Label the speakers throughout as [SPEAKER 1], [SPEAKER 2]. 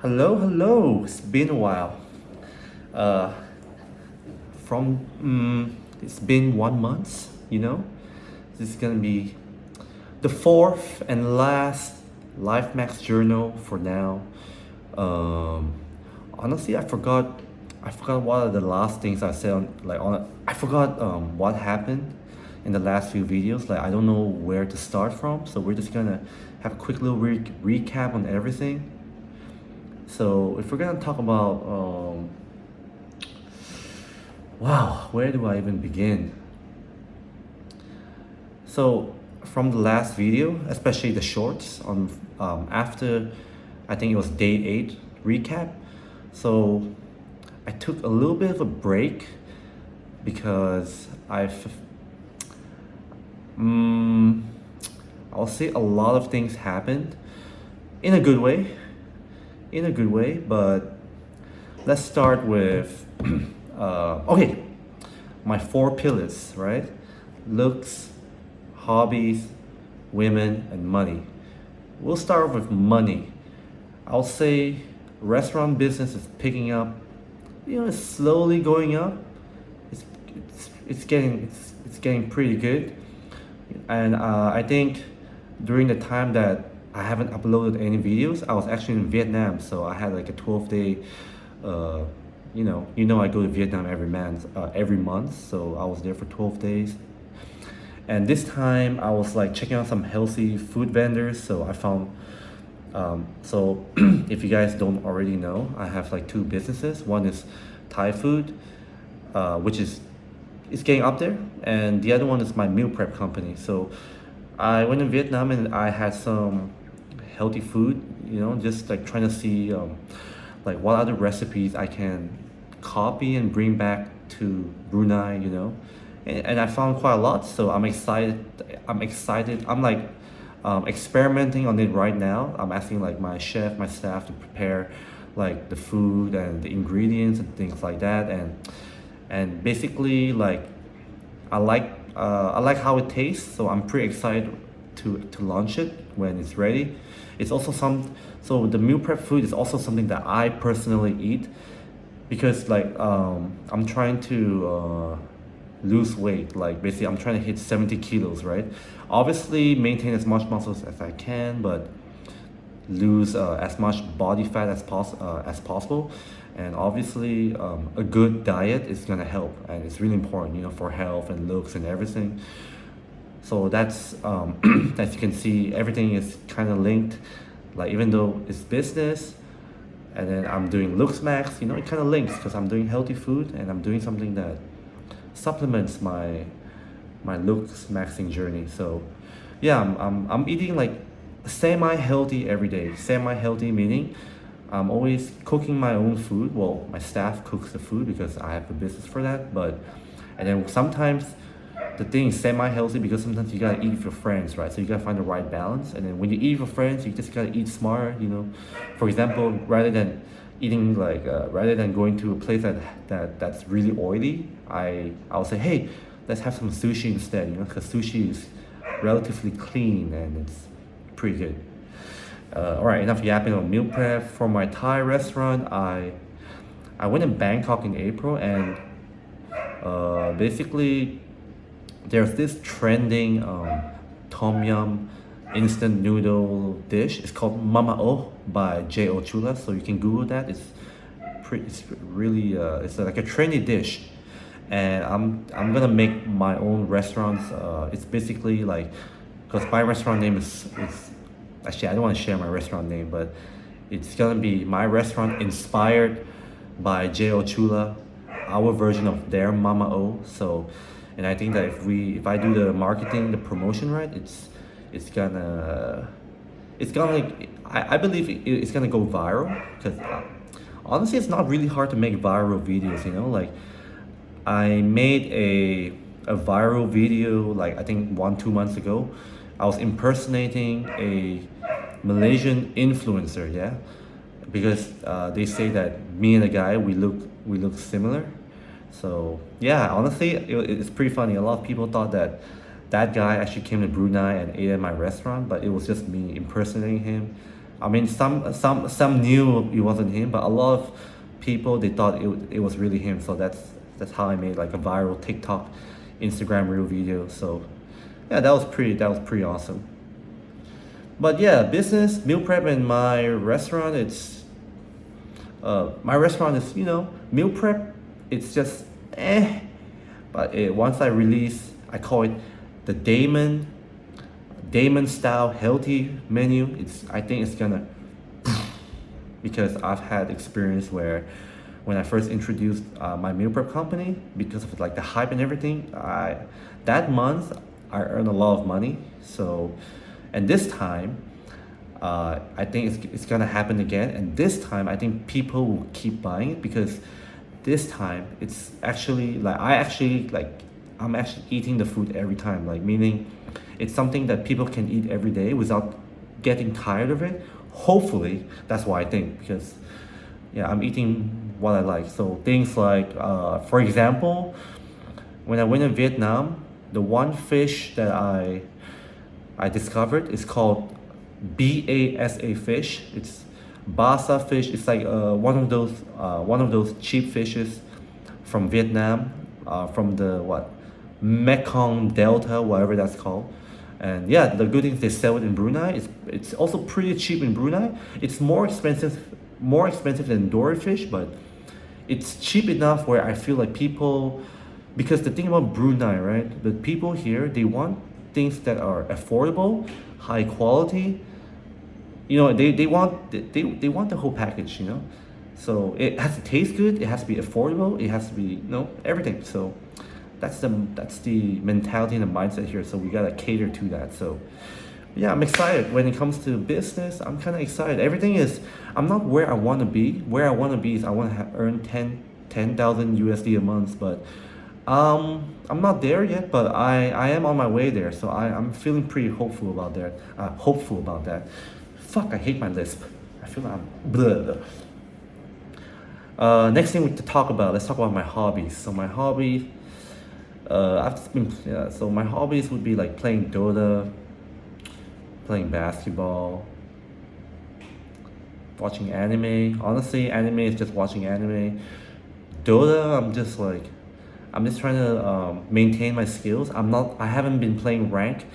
[SPEAKER 1] Hello, hello. It's been a while. Uh, it's been 1 month. This is gonna be the fourth and last Lifemaxx journal for now. Um, Honestly, I forgot what are the last things I said I forgot what happened in the last few videos. Like I don't know where to start from. So we're just gonna have a quick little recap on everything. So if we're gonna talk about wow, where do I even begin? So from the last video, especially the shorts on after I think it was day 8 recap. So I took a little bit of a break because I'll say a lot of things happened in a good way, but let's start with okay, my 4 pillars, right? Looks, hobbies, women, and money. We'll start with money. I'll say restaurant business is picking up. It's slowly going up. It's getting pretty good, and I think during the time that I haven't uploaded any videos, I was actually in Vietnam, so I had like a 12-day. Uh, I go to Vietnam every month, so I was there for 12 days. And this time I was like checking out some healthy food vendors, so I found so if you guys don't already know, I have like 2 businesses. One is Thai food, which is it's getting up there, and the other one is my meal prep company. So I went to Vietnam and I had some healthy food, just like trying to see like what other recipes I can copy and bring back to Brunei, and I found quite a lot. So I'm excited. I'm like experimenting on it right now. I'm asking like my chef, my staff to prepare like the food and the ingredients and things like that, and basically like I like how it tastes, so I'm pretty excited to launch it when it's ready. It's also so the meal prep food is also something that I personally eat because like I'm trying to lose weight. Like basically I'm trying to hit 70 kilos, right? Obviously maintain as much muscles as I can, but lose as much body fat as possible. And obviously a good diet is gonna help, and it's really important, for health and looks and everything. So that's as you can see, everything is kind of linked. Like even though it's business, and then I'm doing Lifemaxx, it kind of links because I'm doing healthy food and I'm doing something that supplements my Lifemaxxing journey. So yeah, I'm eating like semi-healthy every day. Semi-healthy meaning I'm always cooking my own food. Well, my staff cooks the food because I have a business for that. And then sometimes the thing is semi-healthy because sometimes you gotta eat with your friends, right? So you gotta find the right balance. And then when you eat with friends, you just gotta eat smart. For example, rather than going to a place that's really oily, I'll say, hey, let's have some sushi instead. Because sushi is relatively clean and it's pretty good. All right, enough yapping on meal prep. For my Thai restaurant, I went in Bangkok in April, and basically there's this trending tom yum instant noodle dish. It's called Mama O by J.O. Chula, so you can Google that. It's really it's like a trendy dish, and I'm gonna make my own restaurants. It's basically like, because my restaurant name is actually I don't want to share my restaurant name, but it's gonna be my restaurant inspired by J.O. Chula, our version of their Mama O. So, and I think that if I do the marketing, the promotion right, it's gonna like I believe it's gonna go viral because honestly it's not really hard to make viral videos. Like I made a viral video like I think 2 months ago. I was impersonating a Malaysian influencer, yeah, because they say that me and the guy we look similar. So yeah, honestly, it's pretty funny. A lot of people thought that guy actually came to Brunei and ate at my restaurant, but it was just me impersonating him. I mean, some knew it wasn't him, but a lot of people they thought it was really him. So that's how I made like a viral TikTok, Instagram reel video. So yeah, that was pretty awesome. But yeah, business, meal prep, and my restaurant. My restaurant is meal prep. It's just but once I release, I call it the Damon style healthy menu. I think it's gonna because I've had experience where when I first introduced my meal prep company, because of like the hype and everything, that month I earned a lot of money. So, and this time, I think it's gonna happen again. And this time, I think people will keep buying it because this time it's actually like I'm actually eating the food every time. Like meaning, it's something that people can eat every day without getting tired of it. Hopefully, that's why I think because yeah, I'm eating what I like. So things like, for example, when I went to Vietnam, the one fish that I discovered is called BASA fish. It's Basa fish. It's like one of those cheap fishes from Vietnam, from the what Mekong Delta, whatever that's called. And yeah, the good thing is they sell it in Brunei. It's also pretty cheap in Brunei. It's more expensive than dory fish, but it's cheap enough where I feel like people, because the thing about Brunei, right? The people here they want things that are affordable, high quality. They want the whole package. So it has to taste good. It has to be affordable. It has to be everything. So that's the mentality and the mindset here. So we gotta cater to that. So yeah, I'm excited when it comes to business. I'm kind of excited. I'm not where I want to be. Where I want to be is I want to earn 10,000 USD a month, but I'm not there yet. But I am on my way there. So I'm feeling pretty hopeful about that. Fuck, I hate my lisp. I feel like I'm blah. Next thing to talk about. Let's talk about my hobbies. So my hobby. So my hobbies would be like playing Dota, playing basketball, watching anime. Honestly, anime is just watching anime. Dota, I'm just trying to maintain my skills. I haven't been playing rank.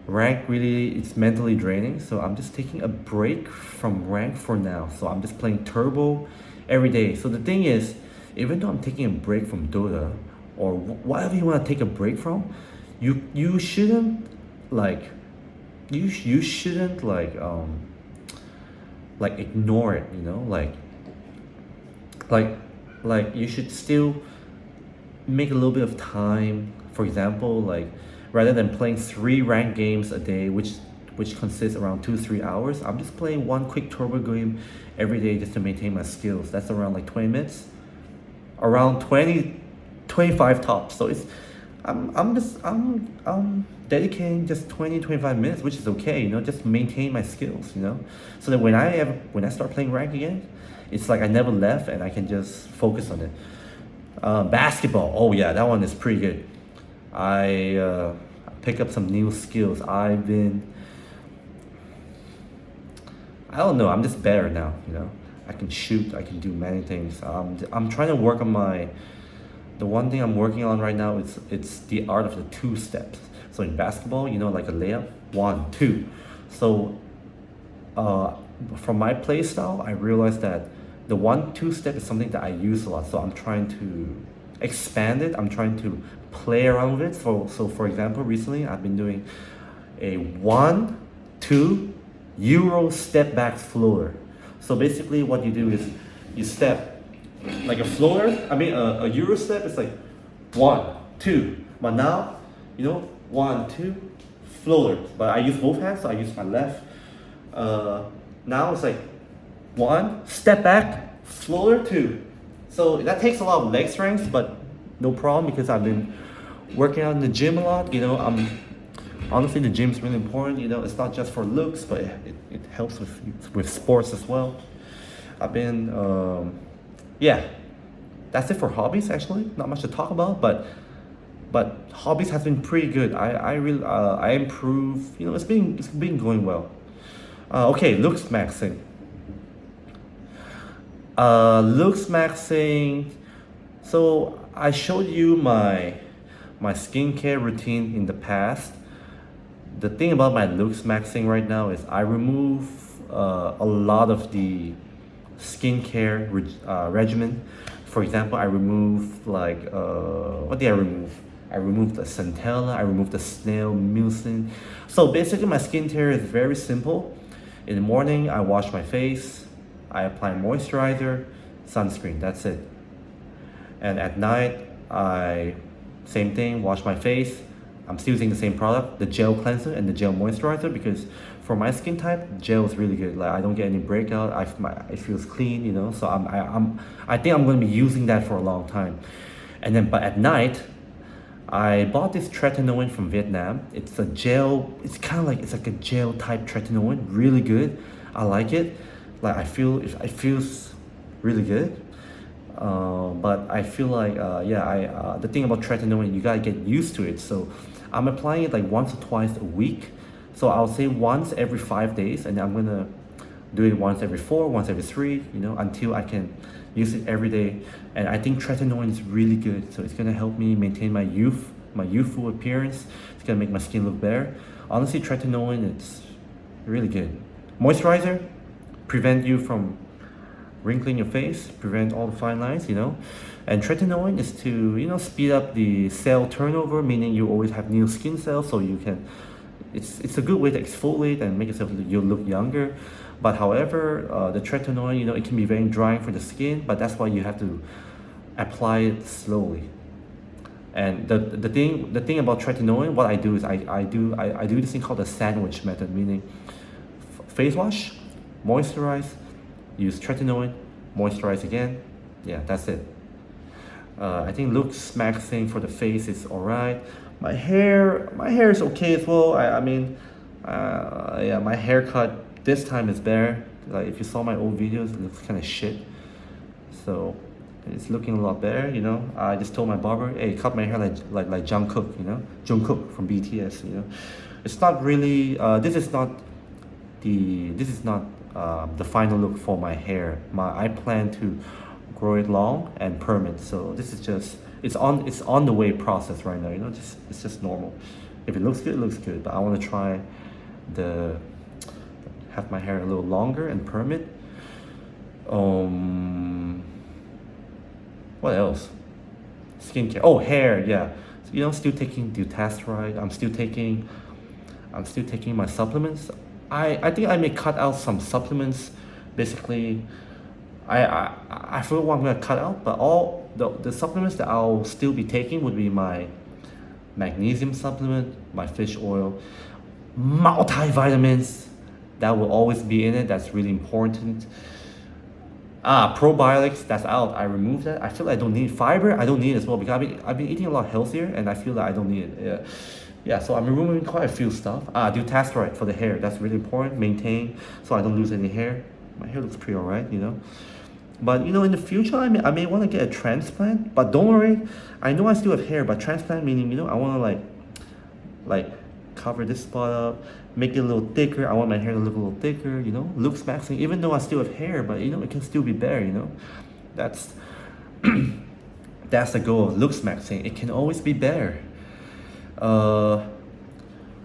[SPEAKER 1] Rank really, it's mentally draining. So I'm just taking a break from rank for now. So I'm just playing turbo every day. So the thing is, even though I'm taking a break from Dota, or whatever you want to take a break from, you shouldn't like you shouldn't like ignore it, like you should still make a little bit of time. For example, like rather than playing 3 ranked games a day, which consists around 2-3 hours, I'm just playing one quick turbo game every day just to maintain my skills. That's around like 20 minutes, around 25 tops. So I'm dedicating just 20-25 minutes, which is okay, just maintain my skills, so that when I start playing rank again, it's like I never left and I can just focus on it. Basketball, oh yeah, that one is pretty good. I pick up some new skills. I don't know, I'm just better now. I can shoot, I can do many things. I'm trying to work on the one thing I'm working on right now is it's the art of the 2 steps. So in basketball, like a layup, 1, 2. So from my play style, I realized that the 1-2 step is something that I use a lot. So I'm trying to expand it. I'm trying to play around with it. So for example, recently I've been doing a 1-2 Euro step back floater. So basically what you do is you step like a floater. A Euro step is like 1, 2. But now, 1, 2, floater. But I use both hands, so I use my left. Now it's like 1, step back, floater, 2. So that takes a lot of leg strength, but no problem because I've been working out in the gym a lot. Honestly, the gym's really important. It's not just for looks, but it helps with sports as well. I've been yeah, that's it for hobbies. Actually, not much to talk about, but hobbies has been pretty good. I really I improve. It's been going well. Okay, looks maxing. Looks maxing. So I showed you my skincare routine in the past. The thing about my looks maxing right now is I remove a lot of the regimen. For example, I remove what did I remove? I removed the centella, I removed the snail mucin. So basically, my skincare is very simple. In the morning, I wash my face, I apply moisturizer, sunscreen. That's it. And at night, I same thing, wash my face. I'm still using the same product, the gel cleanser and the gel moisturizer, because for my skin type, gel is really good. Like I don't get any breakout. It feels clean, you know. So I think I'm gonna be using that for a long time. And then, but at night, I bought this tretinoin from Vietnam. It's a gel. It's kind of like it's like a gel type tretinoin. Really good. I like it. Like it feels really good. But I feel like the thing about tretinoin, you gotta get used to it. So I'm applying it like once or twice a week. So I'll say once every 5 days, and I'm gonna do it once every four, once every three, you know, until I can use it every day. And I think tretinoin is really good. So it's gonna help me maintain my youthful appearance. It's gonna make my skin look better. Honestly, tretinoin, it's really good. Moisturizer, prevent you from wrinkling your face, prevent all the fine lines, you know. And tretinoin is to, you know, speed up the cell turnover, meaning you always have new skin cells, so you can, it's a good way to exfoliate and make yourself you look younger. But however, the tretinoin, you know, it can be very drying for the skin, but that's why you have to apply it slowly. And the thing about tretinoin, what I do is I do this thing called the sandwich method, meaning face wash, moisturize, use tretinoin, moisturize again. Yeah, that's it. I think looks maxing for the face is alright. My hair is okay as well. Yeah, my haircut this time is better. Like if you saw my old videos, it looks kind of shit. So it's looking a lot better, you know. I just told my barber, hey, cut my hair like Jungkook, you know, Jungkook from BTS, you know. It's not really. This is not the final look for my hair. I plan to grow it long and perm it. So this is just it's on the way process right now. You know, it's just normal. If it looks good, it looks good. But I want to try the have my hair a little longer and perm it. What else? Skincare. Oh, hair. Yeah. You know, still taking dutasteride. I'm still taking my supplements. I think I may cut out some supplements. Basically, I forget what I'm gonna cut out, but all the supplements that I'll still be taking would be my magnesium supplement, my fish oil, multivitamins. That will always be in it. That's really important. Probiotics, that's out. I removed that. I feel like I don't need fiber. I don't need it as well because I've been eating a lot healthier, and I feel like I don't need it. Yeah. Yeah, so I'm removing quite a few stuff. Dutasteride for the hair. That's really important. Maintain so I don't lose any hair. My hair looks pretty alright, you know. But you know, in the future, I may want to get a transplant. But don't worry, I know I still have hair. But transplant meaning, you know, I want to like cover this spot up, make it a little thicker. I want my hair to look a little thicker. You know, looks maxing. Even though I still have hair, but you know, it can still be better. You know, that's that's the goal of looks maxing. It can always be better.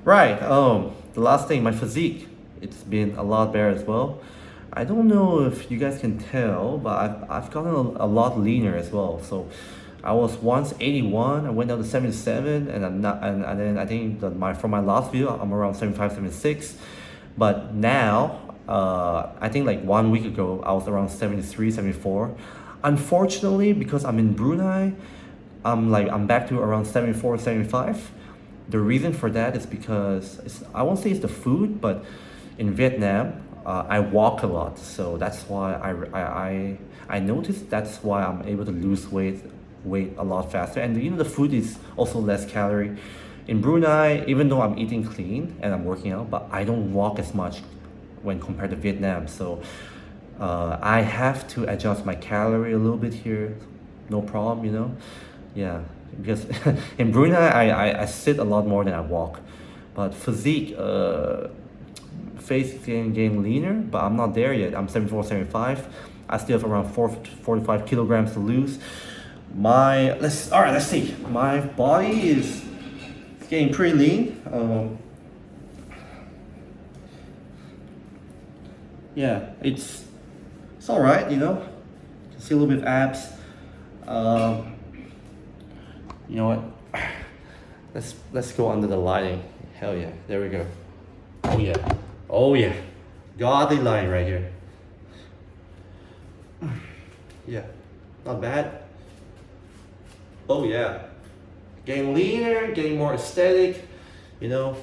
[SPEAKER 1] Right. The last thing, my physique. It's been a lot better as well. I don't know if you guys can tell, but I've gotten a lot leaner as well. So I was once 81, I went down to 77, and I'm not, and then I think that from my last video, I'm around 75, 76. But now, I think like 1 week ago, I was around 73, 74. Unfortunately, because I'm in Brunei, I'm back to around 74, 75. The reason for that is because I won't say it's the food, but in Vietnam, I walk a lot, so that's why I noticed that's why I'm able to lose weight a lot faster. And you know, the food is also less calorie. In Brunei, even though I'm eating clean and I'm working out, but I don't walk as much when compared to Vietnam. So I have to adjust my calorie a little bit here. No problem, you know. Yeah, because in Brunei I sit a lot more than I walk. But face is getting leaner, but I'm not there yet. I'm 74, 75. I still have around 45 kilograms to lose. Let's see. My body is getting pretty lean. Yeah, it's all right, you know. You can see a little bit of abs. Um, you know what? Let's go under the lighting. Hell yeah, there we go. Oh yeah, oh yeah, godly lighting right here. Yeah, not bad. Oh yeah, getting leaner, getting more aesthetic. You know,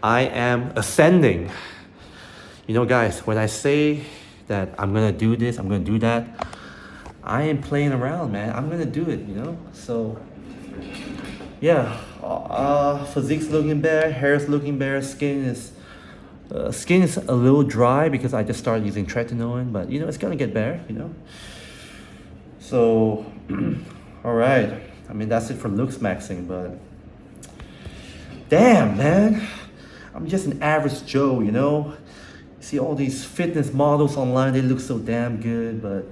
[SPEAKER 1] I am ascending. You know, guys, when I say that I'm gonna do this, I'm gonna do that, I ain't playing around, man. I'm gonna do it, you know? So, yeah, physique's looking better, hair's looking better, skin is a little dry because I just started using tretinoin, but you know, it's gonna get better, you know? So, all right. I mean, that's it for Lifemaxxing, but damn, man. I'm just an average Joe, you know? See all these fitness models online, they look so damn good, but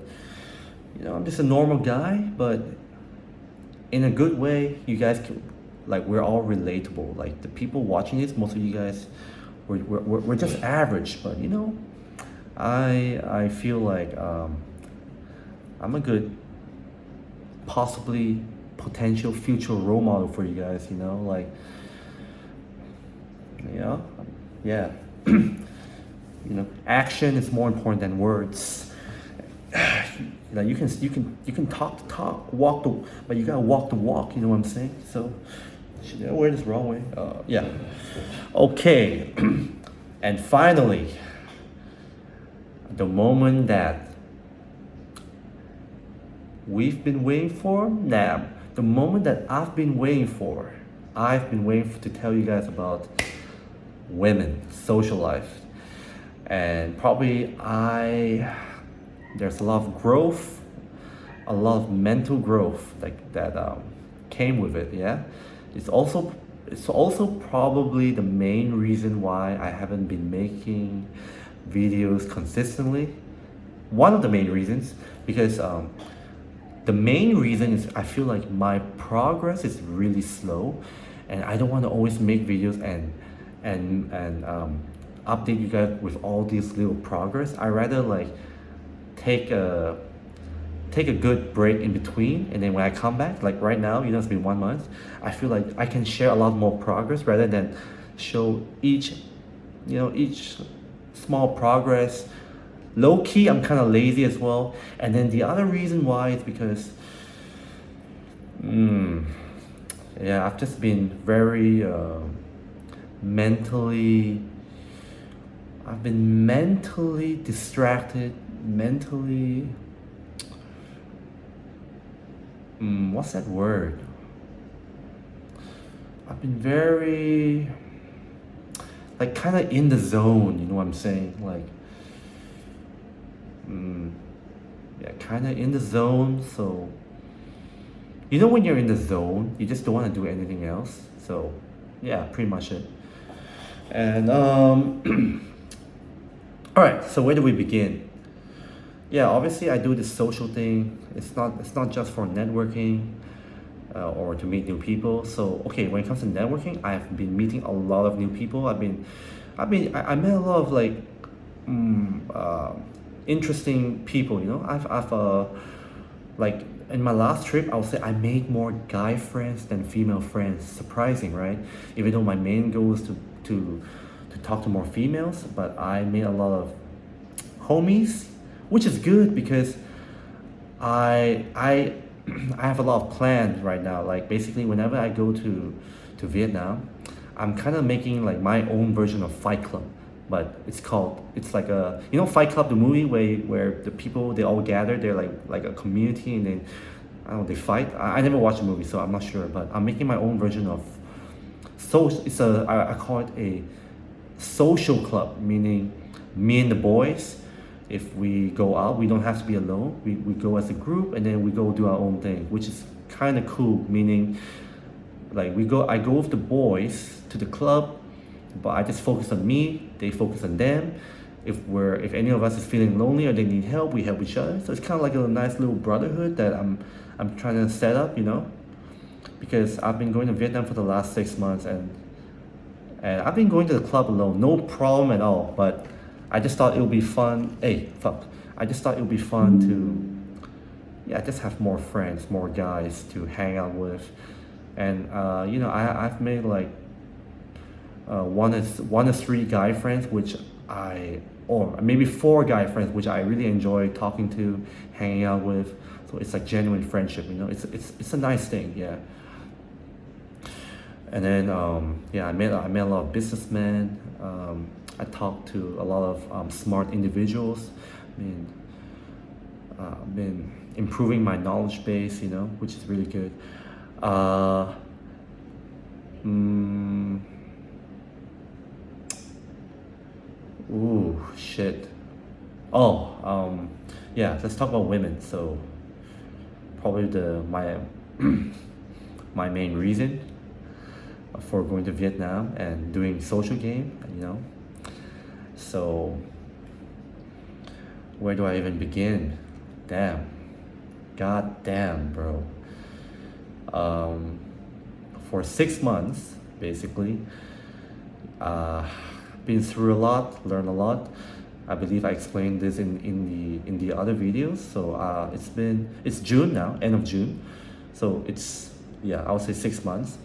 [SPEAKER 1] you know, I'm just a normal guy, but in a good way. You guys can, like, we're all relatable. Like, the people watching this, most of you guys, we're just average, but you know, I feel like I'm a good, possibly potential future role model for you guys, you know, like, you know, yeah. You know, action is more important than words. You know, you can talk the talk, but you gotta walk the walk. You know what I'm saying? So, should I wear this wrong way? Yeah. Okay. And finally, the moment that we've been waiting for. Now, the moment that I've been waiting for to tell you guys about women, social life. And probably there's a lot of growth, a lot of mental growth like that came with it. Yeah, it's also probably the main reason why I haven't been making videos consistently. One of the main reasons, because the main reason is I feel like my progress is really slow, and I don't want to always make videos and update you guys with all these little progress. I rather like take a good break in between, and then when I come back, like right now, you know, it's been 1 month, I feel like I can share a lot more progress rather than show each small progress. Low key, I'm kind of lazy as well. And then the other reason why is because yeah, I've just been very mentally distracted, mentally, what's that word? I've been very, like, kind of in the zone, you know what I'm saying? Like, yeah, kind of in the zone. So, you know, when you're in the zone, you just don't want to do anything else. So, yeah, pretty much it. And all right, so where do we begin? Yeah, obviously I do this social thing. It's not just for networking or to meet new people. So okay, when it comes to networking, I've been meeting a lot of new people. I met a lot of like interesting people. You know, I've like in my last trip, I would say I made more guy friends than female friends. Surprising, right? Even though my main goal is to talk to more females, but I made a lot of homies, which is good because I have a lot of plans right now. Like basically, whenever I go to Vietnam, I'm kind of making like my own version of Fight Club, but it's like a, you know, Fight Club, the movie where the people, they all gather, they're like a community, and then I don't know, they fight. I never watched the movie, so I'm not sure, but I'm making my own version of I call it a social club, meaning me and the boys, if we go out, we don't have to be alone. We go as a group, and then we go do our own thing, which is kind of cool, meaning Like I go with the boys to the club, but I just focus on me. They focus on them. If any of us is feeling lonely or they need help, we help each other. So it's kind of like a nice little brotherhood that I'm trying to set up, you know, because I've been going to Vietnam for the last 6 months, and I've been going to the club alone, no problem at all. But I just thought it would be fun. Hey, fuck! I just thought it would be fun to, yeah, just have more friends, more guys to hang out with, and you know, I've made like one is three guy friends, which or maybe four guy friends, which I really enjoy talking to, hanging out with. So it's like genuine friendship, you know. It's a nice thing, yeah. And then yeah, I met a lot of businessmen. I talked to a lot of smart individuals. I mean, been improving my knowledge base, you know, which is really good. Uh, mm, Ooh, shit. Oh, yeah. Let's talk about women. So probably the my my main reason for going to Vietnam and doing social game, you know. So where do I even begin? Damn. God damn, bro. Um, for 6 months, basically, uh, been through a lot, learned a lot. I believe I explained this in the other videos. So it's June now, end of June. So it's, yeah, I would say 6 months.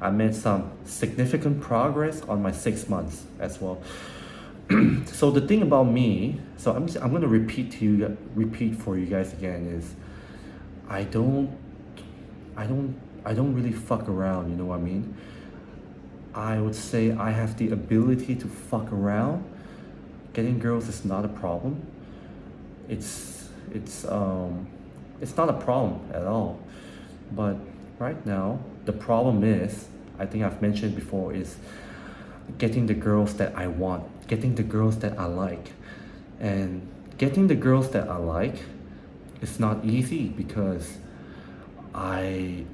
[SPEAKER 1] I made some significant progress on my 6 months as well. So the thing about me, so I'm gonna repeat for you guys again, is I don't I don't really fuck around, you know what I mean? I would say I have the ability to fuck around. Getting girls is not a problem. It's not a problem at all. But right now, the problem is, I think I've mentioned before, is getting the girls that I want, getting the girls that I like. And getting the girls that I like is not easy because I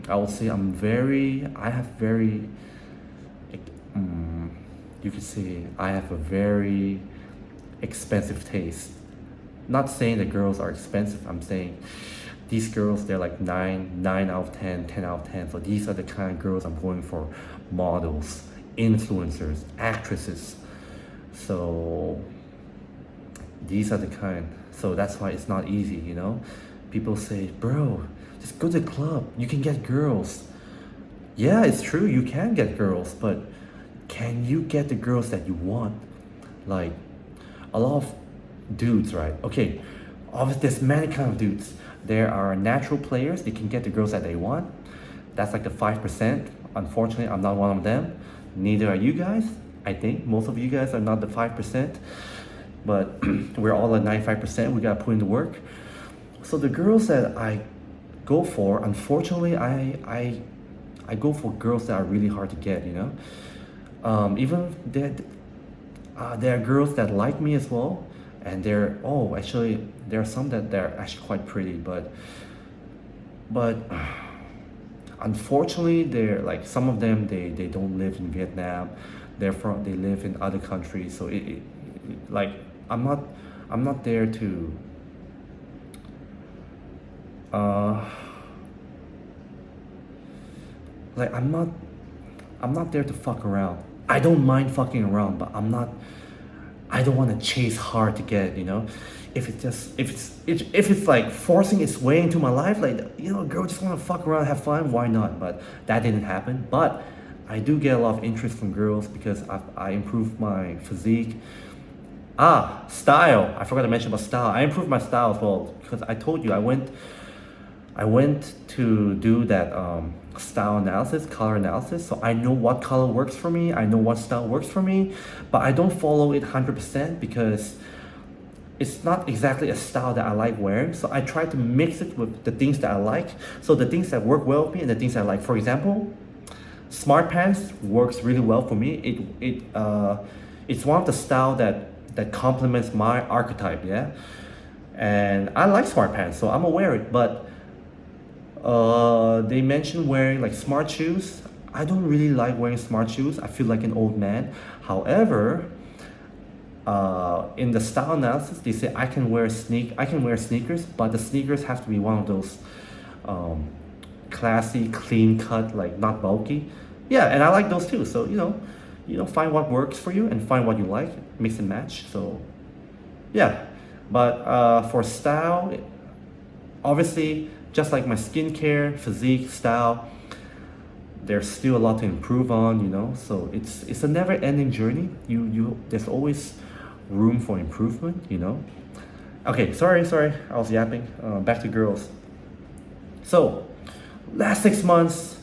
[SPEAKER 1] I would say I have very you could say I have a very expensive taste. Not saying that girls are expensive, I'm saying these girls, they're like 9 out of 10, 10 out of 10. So these are the kind of girls I'm going for: models, influencers, actresses. So these are the kind. So that's why it's not easy, you know? People say, bro, just go to the club, you can get girls. Yeah, it's true, you can get girls, but can you get the girls that you want? Like, a lot of dudes, right? Okay, obviously there's many kind of dudes. There are natural players, they can get the girls that they want. That's like the 5%. Unfortunately, I'm not one of them. Neither are you guys. I think most of you guys are not the 5%, but we're all at 95%. We gotta put in the work. So the girls that I go for, unfortunately, I go for girls that are really hard to get, you know? Even that there are girls that like me as well, and actually there are some that they're actually quite pretty, but unfortunately they're like, some of them, they don't live in Vietnam, they live in other countries. So like I'm not there to like I'm not there to fuck around. I don't mind fucking around, but I don't want to chase hard to get, you know? If it's like forcing its way into my life, like, you know, a girl just want to fuck around, have fun, why not? But that didn't happen. But I do get a lot of interest from girls because I improved my physique. Style. I forgot to mention about style. I improved my style as well because I told you I went to do that style analysis, color analysis. So I know what color works for me. I know what style works for me, but I don't follow it 100% because it's not exactly a style that I like wearing. So I try to mix it with the things that I like. So the things that work well with me and the things I like. For example, smart pants works really well for me. It's one of the style that complements my archetype, yeah. And I like smart pants, so I'm aware of it. But They mentioned wearing like smart shoes. I don't really like wearing smart shoes. I feel like an old man. However, in the style analysis, they say I can wear sneakers, but the sneakers have to be one of those um, classy, clean cut, like not bulky. Yeah, and I like those too. So find what works for you and find what you like, mix and match. So yeah, but for style, obviously, just like my skincare, physique, style, there's still a lot to improve on, So it's a never-ending journey. There's always room for improvement. Okay, sorry, I was yapping. Back to girls. So, last 6 months,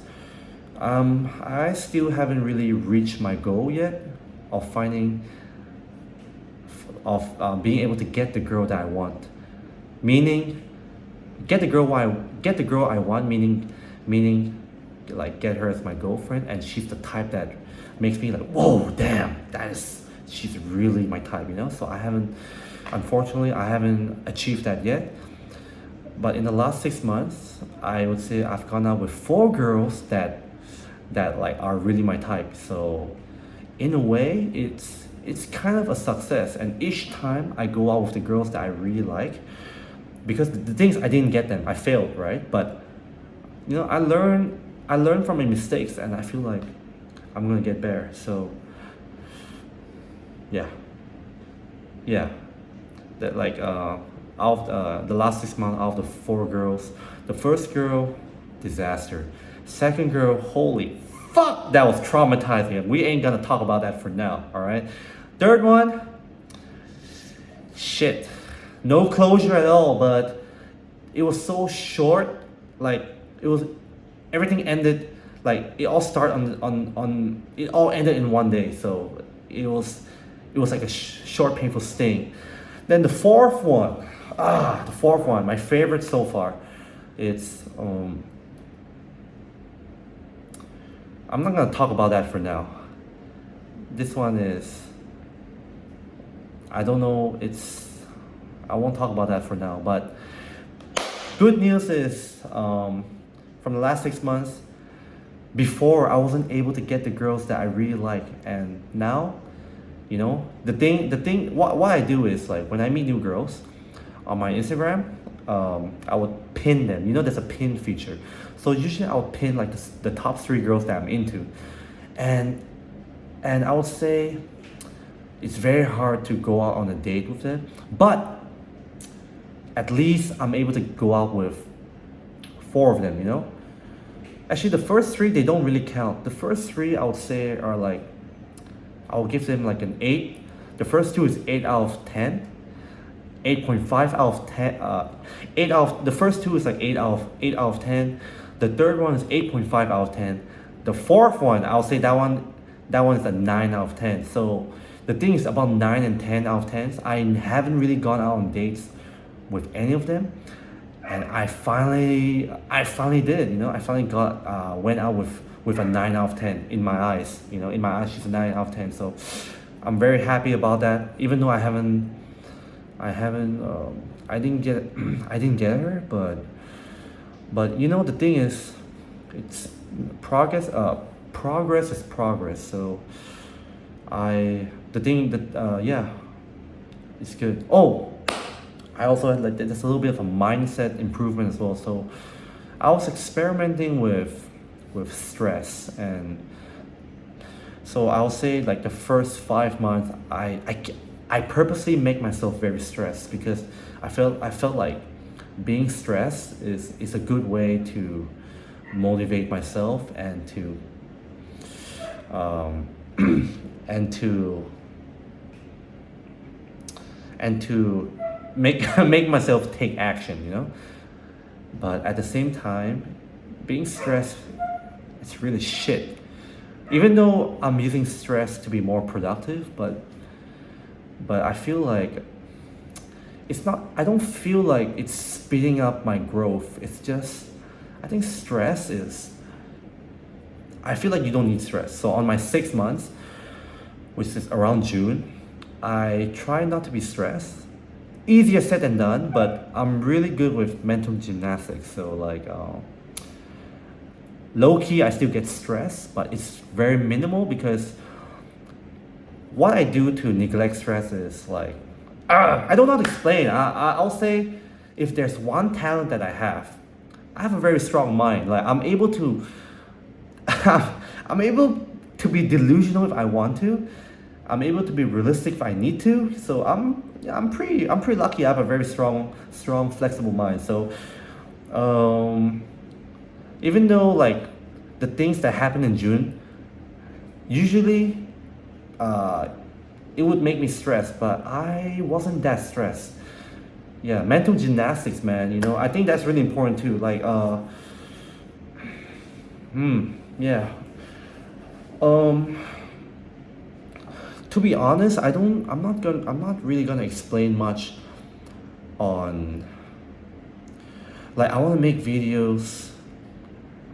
[SPEAKER 1] I still haven't really reached my goal yet of being able to get the girl that I want. Meaning, get the girl I want. Meaning, like get her as my girlfriend, and she's the type that makes me like, whoa, damn, she's really my type. So unfortunately, I haven't achieved that yet. But in the last 6 months, I would say I've gone out with 4 girls that like are really my type. So in a way, it's kind of a success. And each time I go out with the girls that I really like, because the things I didn't get them, I failed, right? But I learn from my mistakes, and I feel like I'm gonna get better. So yeah, yeah, that like out of the last 6 months, out of the 4 girls, the first girl, disaster. Second girl, holy fuck, that was traumatizing. We ain't gonna talk about that for now. All right. Third one, shit, no closure at all. But it was so short. Like it was, everything ended. Like it all started on it all ended in one day. So it was like a short painful sting. Then the fourth one, my favorite so far. It's I'm not gonna talk about that for now. This one is, I don't know. I won't talk about that for now. But good news is, from the last 6 months, before I wasn't able to get the girls that I really like, and now, what I do is, like, when I meet new girls on my Instagram, I would pin them. There's a pin feature. So usually I would pin like the top 3 girls that I'm into, and I would say it's very hard to go out on a date with them, but at least I'm able to go out with 4 of them. Actually, the first 3, they don't really count. The first 3, I would say, are like, I'll give them like an 8. The first 2 is 8 out of 10. 8.5 out of 10. The first 2 is like 8 out of 10. The third one is 8.5 out of 10. The fourth one, I'll say that one is a 9 out of 10. So the thing is, about 9 and 10 out of 10s, I haven't really gone out on dates with any of them, and I finally did it. I finally went out with a 9 out of 10 in my eyes. In my eyes, she's a 9 out of 10. So I'm very happy about that. Even though I didn't get her, but the thing is, it's progress. Progress is progress. So yeah, it's good. Oh, I also had like there's a little bit of a mindset improvement as well. So I was experimenting with stress, and so I'll say like the first 5 months, I purposely make myself very stressed, because I felt like being stressed is a good way to motivate myself, and to and to make myself take action. But at the same time, being stressed, it's really shit. Even though I'm using stress to be more productive, but I feel like it's not. I don't feel like it's speeding up my growth. It's just, I think stress is. I feel like you don't need stress. So on my 6 months, which is around June, I try not to be stressed. Easier said than done, but I'm really good with mental gymnastics. So like, Low key, I still get stressed, but it's very minimal because what I do to neglect stress is like, I don't know how to explain. I'll say if there's one talent that I have a very strong mind. Like I'm able to, I'm able to be delusional if I want to. I'm able to be realistic if I need to. So I'm pretty lucky. I have a very strong, flexible mind. So, um, even though like the things that happen in June, usually uh, it would make me stressed, but I wasn't that stressed. Yeah, mental gymnastics, man. You know, I think that's really important too. Like, yeah. Um, to be honest, I'm not really gonna explain much on. Like, I want to make videos.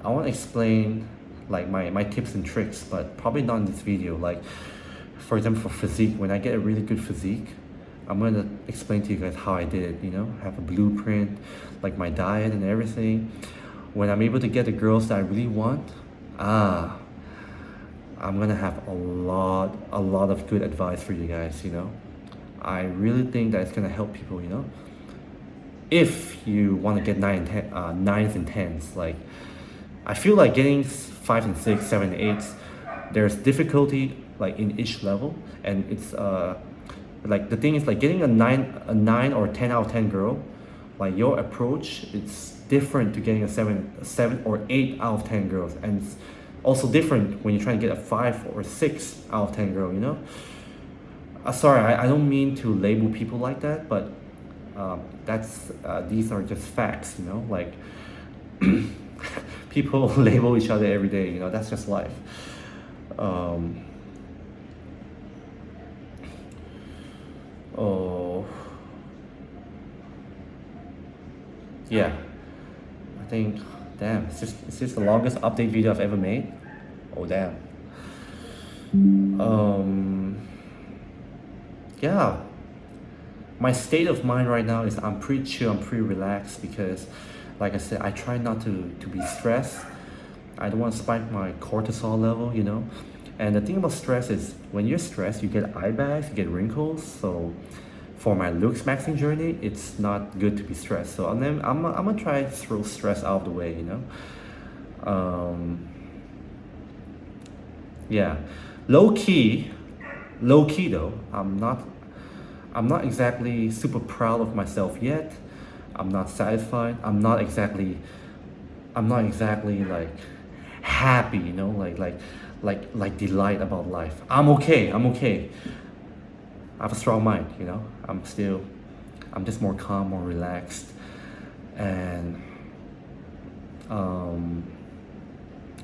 [SPEAKER 1] I want to explain like my tips and tricks, but probably not in this video. Like, for example, for physique, when I get a really good physique, I'm gonna explain to you guys how I did it. You know, have a blueprint, like my diet and everything. When I'm able to get the girls that I really want, ah, I'm gonna have a lot of good advice for you guys. You know, I really think that it's gonna help people. You know, if you want to get nines and tens, like I feel like getting five and six, seven and eights, there's difficulty like in each level, and it's like the thing is like getting a nine or 10 out of 10 girl, like your approach it's different to getting a seven or 8 out of 10 girls, and it's also different when you're trying to get a 5 or 6 out of 10 girl. You know, sorry, I don't mean to label people like that, but that's these are just facts. You know, like people label each other every day. You know, that's just life. Um, oh, yeah. I think, damn, it's just the longest update video I've ever made. Oh, damn. Um, yeah. My state of mind right now is I'm pretty chill, I'm pretty relaxed because, like I said, I try not to be stressed. I don't want to spike my cortisol level, you know. And the thing about stress is when you're stressed, you get eye bags, you get wrinkles. So for my looks maxing journey, it's not good to be stressed. So I'm gonna try to throw stress out of the way, you know. Um, yeah, low key, low key though. I'm not exactly super proud of myself yet. I'm not satisfied. I'm not exactly like happy, you know, like delight about life. I'm okay. I'm okay. I have a strong mind, you know. I'm just more calm, more relaxed, and um,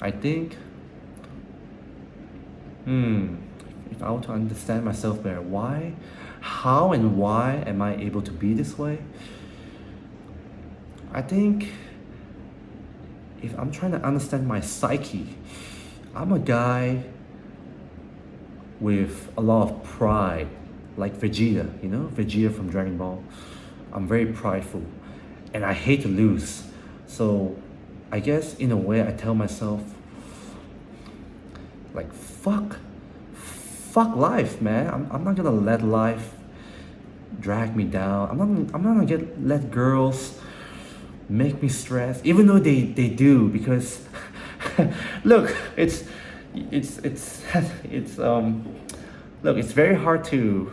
[SPEAKER 1] I think, if I were to understand myself better, how and why am I able to be this way? I think if I'm trying to understand my psyche, I'm a guy with a lot of pride, like Vegeta, you know, Vegeta from Dragon Ball. I'm very prideful and I hate to lose. So I guess in a way I tell myself, like, fuck life, man. I'm not gonna let life drag me down. I'm not gonna let girls make me stress, even though they do, because look, it's look, it's very hard to,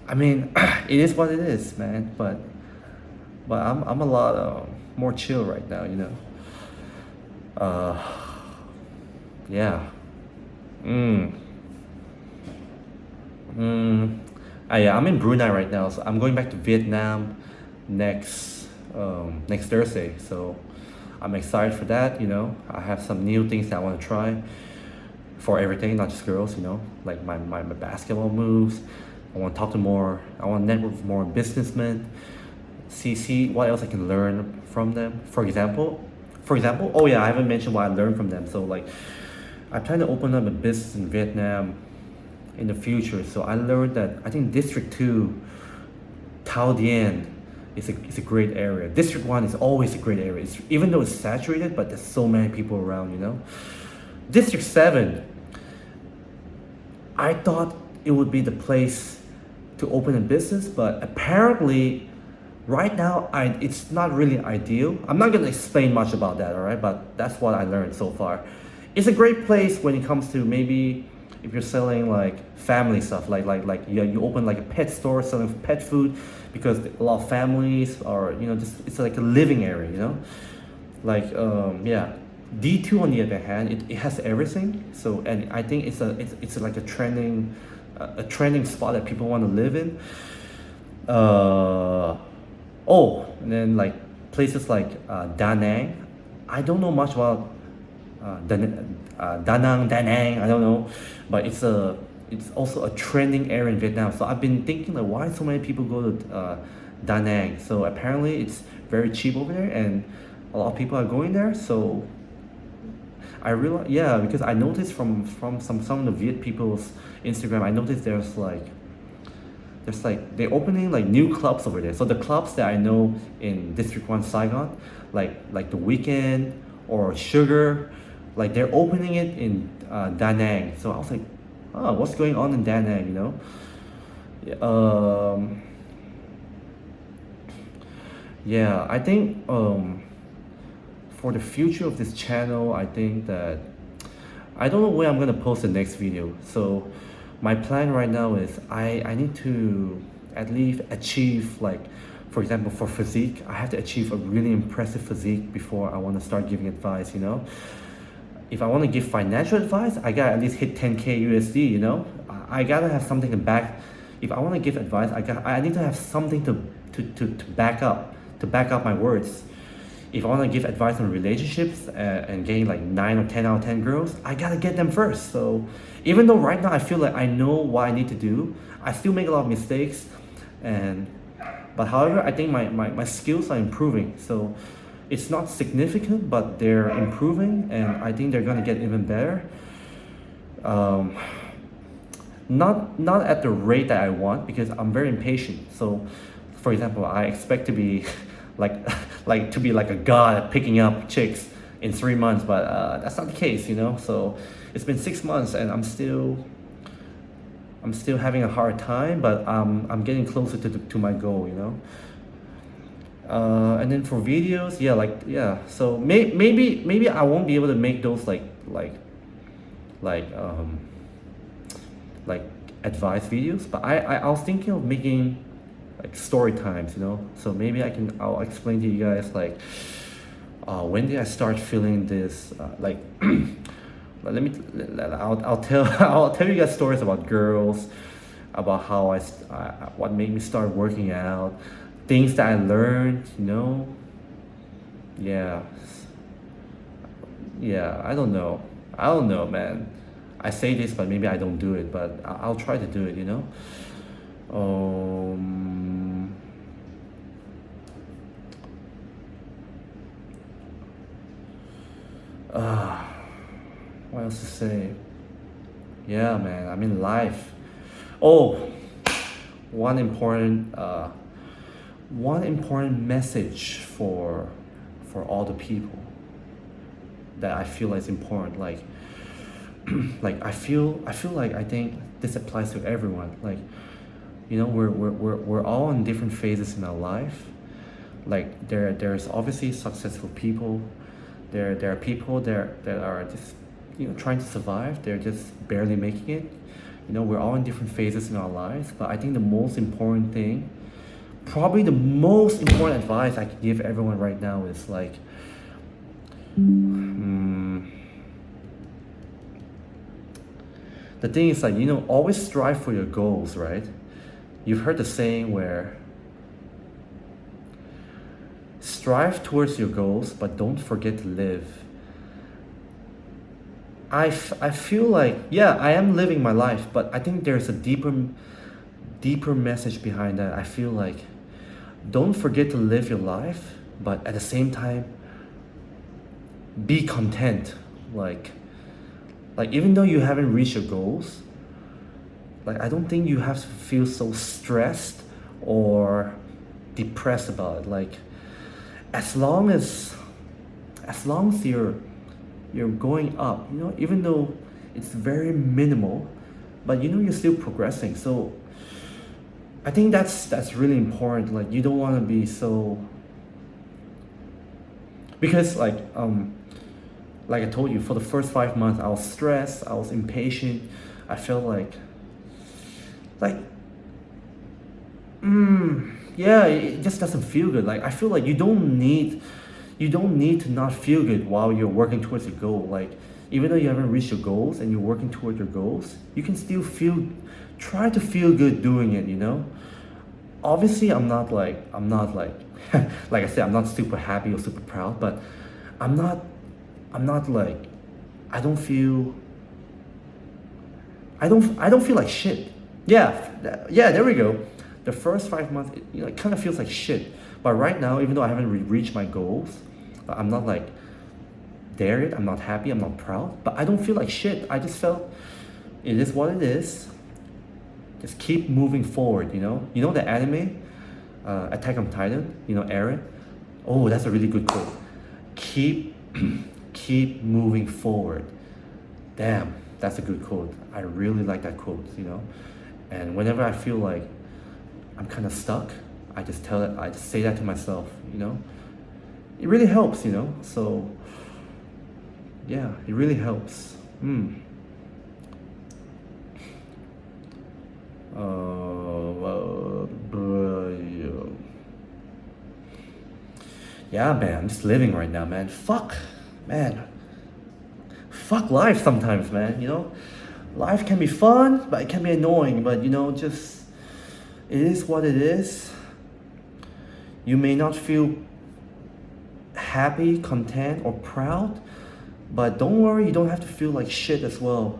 [SPEAKER 1] I mean, it is what it is, man, but I'm a lot more chill right now, you know. Yeah. mm, yeah, I'm in Brunei right now, so I'm going back to Vietnam next Thursday. So I'm excited for that. You know, I have some new things that I want to try for everything, not just girls. You know, like my basketball moves. I want to talk to more. I want to network with more businessmen. See what else I can learn from them. For example. Oh yeah, I haven't mentioned what I learned from them. So like, I plan to open up a business in Vietnam in the future. So I learned that I think District 2, Thao Dien, it's a great area. District 1 is always a great area. Even though it's saturated, but there's so many people around, you know. District 7, I thought it would be the place to open a business, but apparently right now it's not really ideal. I'm not going to explain much about that, all right? But that's what I learned so far. It's a great place when it comes to maybe if you're selling like family stuff, like you open like a pet store selling pet food, because a lot of families are, you know, just it's like a living area, you know. Like yeah, D2 on the other hand, it has everything. So, and I think it's like a trending spot that people want to live in. Oh, and then like places like Da Nang. I don't know much about Da Nang, Da Nang. I don't know, but it's also a trending area in Vietnam. So I've been thinking like, why so many people go to Da Nang? So apparently it's very cheap over there, and a lot of people are going there. So I realize, yeah, because I noticed from some of the Viet people's Instagram, I noticed there's like they're opening like new clubs over there. So the clubs that I know in District 1 Saigon, like the Weekend or Sugar, like they're opening it in Da Nang. So I was like, oh, what's going on in Da Nang, you know? Yeah, I think for the future of this channel, I think that I don't know when I'm gonna post the next video. So my plan right now is I need to at least achieve, like, for example, for physique, I have to achieve a really impressive physique before I want to start giving advice, you know. If I want to give financial advice, I gotta at least hit 10K USD, you know. I gotta have something to back. If I want to give advice, I need to have something to back up my words. If I want to give advice on relationships and getting like 9 or 10 out of 10 girls, I gotta get them first. So even though right now I feel like I know what I need to do, I still make a lot of mistakes. But however, I think my skills are improving. So it's not significant, but they're improving, and I think they're gonna get even better. Not at the rate that I want, because I'm very impatient. So for example, I expect to be like to be like a god at picking up chicks in 3 months, but that's not the case, you know. So it's been 6 months and I'm still having a hard time, but I'm getting closer to my goal, you know. And then for videos, yeah, so maybe I won't be able to make those like advice videos, but I was thinking of making like story times, you know. So maybe I'll explain to you guys like when did I start feeling this like I'll tell you guys stories about girls, about how what made me start working out, things that I learned, you know. Yeah, I don't know, man. I say this, but maybe I don't do it, but I'll try to do it, you know. What else to say? Yeah, man, I mean life. Oh, one important message for all the people that I feel is important. Like like I feel like I think this applies to everyone. Like, you know, we're all in different phases in our life. Like there's obviously successful people. There are people that are just, you know, trying to survive. They're just barely making it. You know, we're all in different phases in our lives. But I think the most important thing, probably the most important advice I can give everyone right now is like, the thing is like, you know, always strive for your goals, right? You've heard the saying where strive towards your goals, but don't forget to live. I feel like, yeah, I am living my life, but I think there's a deeper message behind that. I feel like don't forget to live your life, but at the same time, be content. Like even though you haven't reached your goals, like I don't think you have to feel so stressed or depressed about it. Like, as long as you're going up, you know, even though it's very minimal, but you know you're still progressing. So I think that's really important. Like, you don't want to be so, because like I told you, for the first 5 months I was stressed, I was impatient, I felt like yeah, it just doesn't feel good. Like, I feel like you don't need to not feel good while you're working towards your goal. Like, even though you haven't reached your goals and you're working toward your goals, you can still try to feel good doing it, you know? Obviously, I'm not like, like I said, I'm not super happy or super proud, but I'm not, I'm not like, I don't feel, I don't feel like shit. Yeah, yeah, there we go. The first 5 months, you know, it kind of feels like shit. But right now, even though I haven't reached my goals, I'm not like there yet. I'm not happy. I'm not proud. But I don't feel like shit. I just felt it is what it is. Just keep moving forward. You know the anime, Attack on Titan. You know Eren. Oh, that's a really good quote. Keep keep moving forward. Damn, that's a good quote. I really like that quote. You know, and whenever I feel like I'm kind of stuck, I just say that to myself, you know? It really helps, you know? So, yeah, it really helps. Yeah, man, I'm just living right now, man. Man. Fuck life sometimes, man, you know? Life can be fun, but it can be annoying, but, you know, just, it is what it is. You may not feel happy, content, or proud, but don't worry, you don't have to feel like shit as well.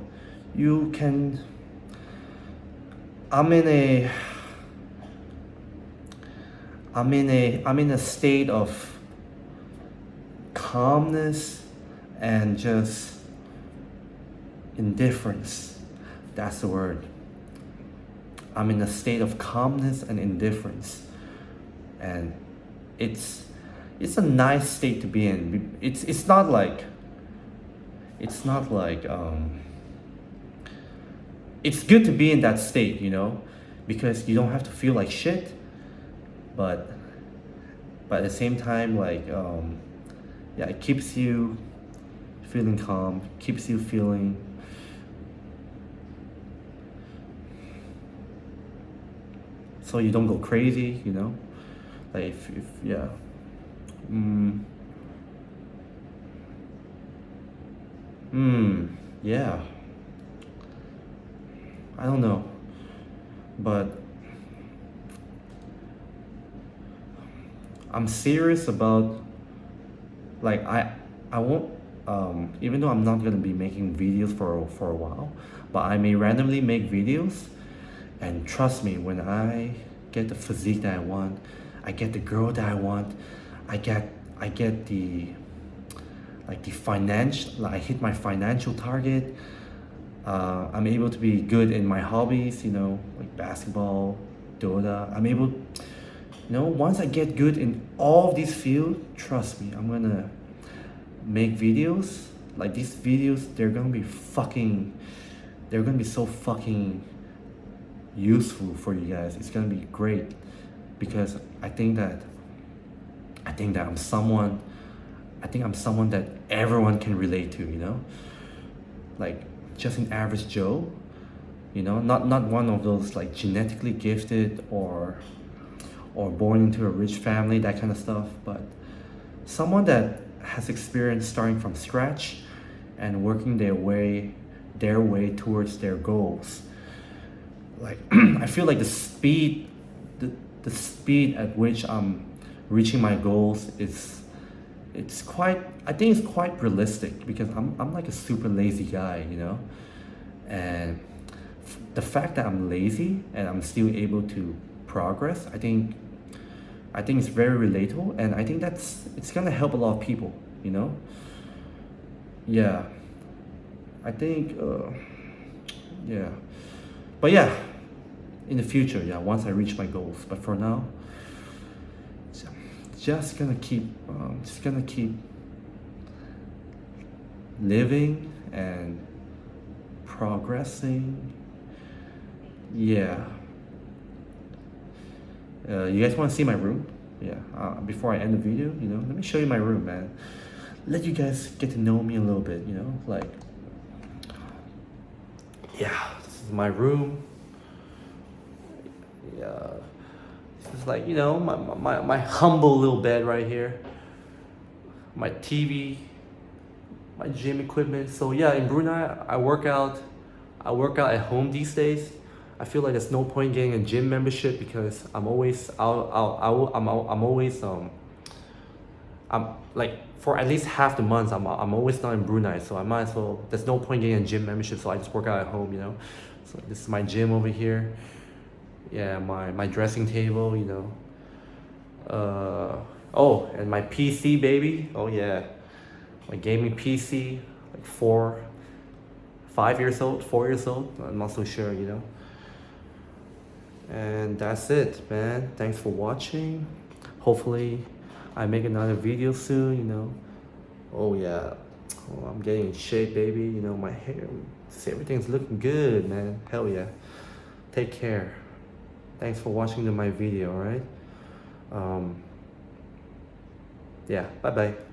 [SPEAKER 1] You can. I'm in a state of calmness and just indifference. That's the word. I'm in a state of calmness and indifference, and it's a nice state to be in. It's not like it's good to be in that state, you know, because you don't have to feel like shit, but at the same time, like yeah, it keeps you feeling calm, keeps you feeling so you don't go crazy, you know? Like, if yeah. Yeah. I don't know. But I'm serious about, like, I won't, even though I'm not gonna be making videos for a while, but I may randomly make videos. And trust me, when I get the physique that I want, I get the girl that I want, I get the, like, the financial, like, I hit my financial target. I'm able to be good in my hobbies, you know, like basketball, Dota. I'm able, you know, once I get good in all of these fields, trust me, I'm gonna make videos. Like, these videos, they're gonna be so fucking useful for you guys. It's gonna be great, because I think that I'm someone that everyone can relate to, you know? Like, just an average Joe, you know, not one of those like genetically gifted or born into a rich family, that kind of stuff, but someone that has experience starting from scratch and working their way towards their goals. Like, I feel like the speed at which I'm reaching my goals it's quite realistic, because I'm like a super lazy guy, you know, and the fact that I'm lazy and I'm still able to progress, I think it's very relatable, and I think it's gonna help a lot of people, you know. Yeah, I think yeah, but yeah, in the future, yeah, once I reach my goals. But for now, just gonna keep living and progressing. Yeah. You guys want to see my room? Yeah. Before I end the video, let me show you my room, man. Let you guys get to know me a little bit, like, yeah, this is my room. Yeah, this is like, my humble little bed right here. My TV, my gym equipment. So yeah, in Brunei, I work out at home these days. I feel like there's no point getting a gym membership because I'm always I'm like, for at least half the month I'm always not in Brunei, so I might as well, there's no point getting a gym membership, so I just work out at home, So this is my gym over here. Yeah, my dressing table, oh, and my PC, baby. Oh yeah, my gaming PC, like 5 years old, 4 years old. I'm not so sure, And that's it, man. Thanks for watching. Hopefully, I make another video soon. Oh yeah, I'm getting in shape, baby. My hair, everything's looking good, man. Hell yeah. Take care. Thanks for watching my video, alright? Yeah, bye-bye.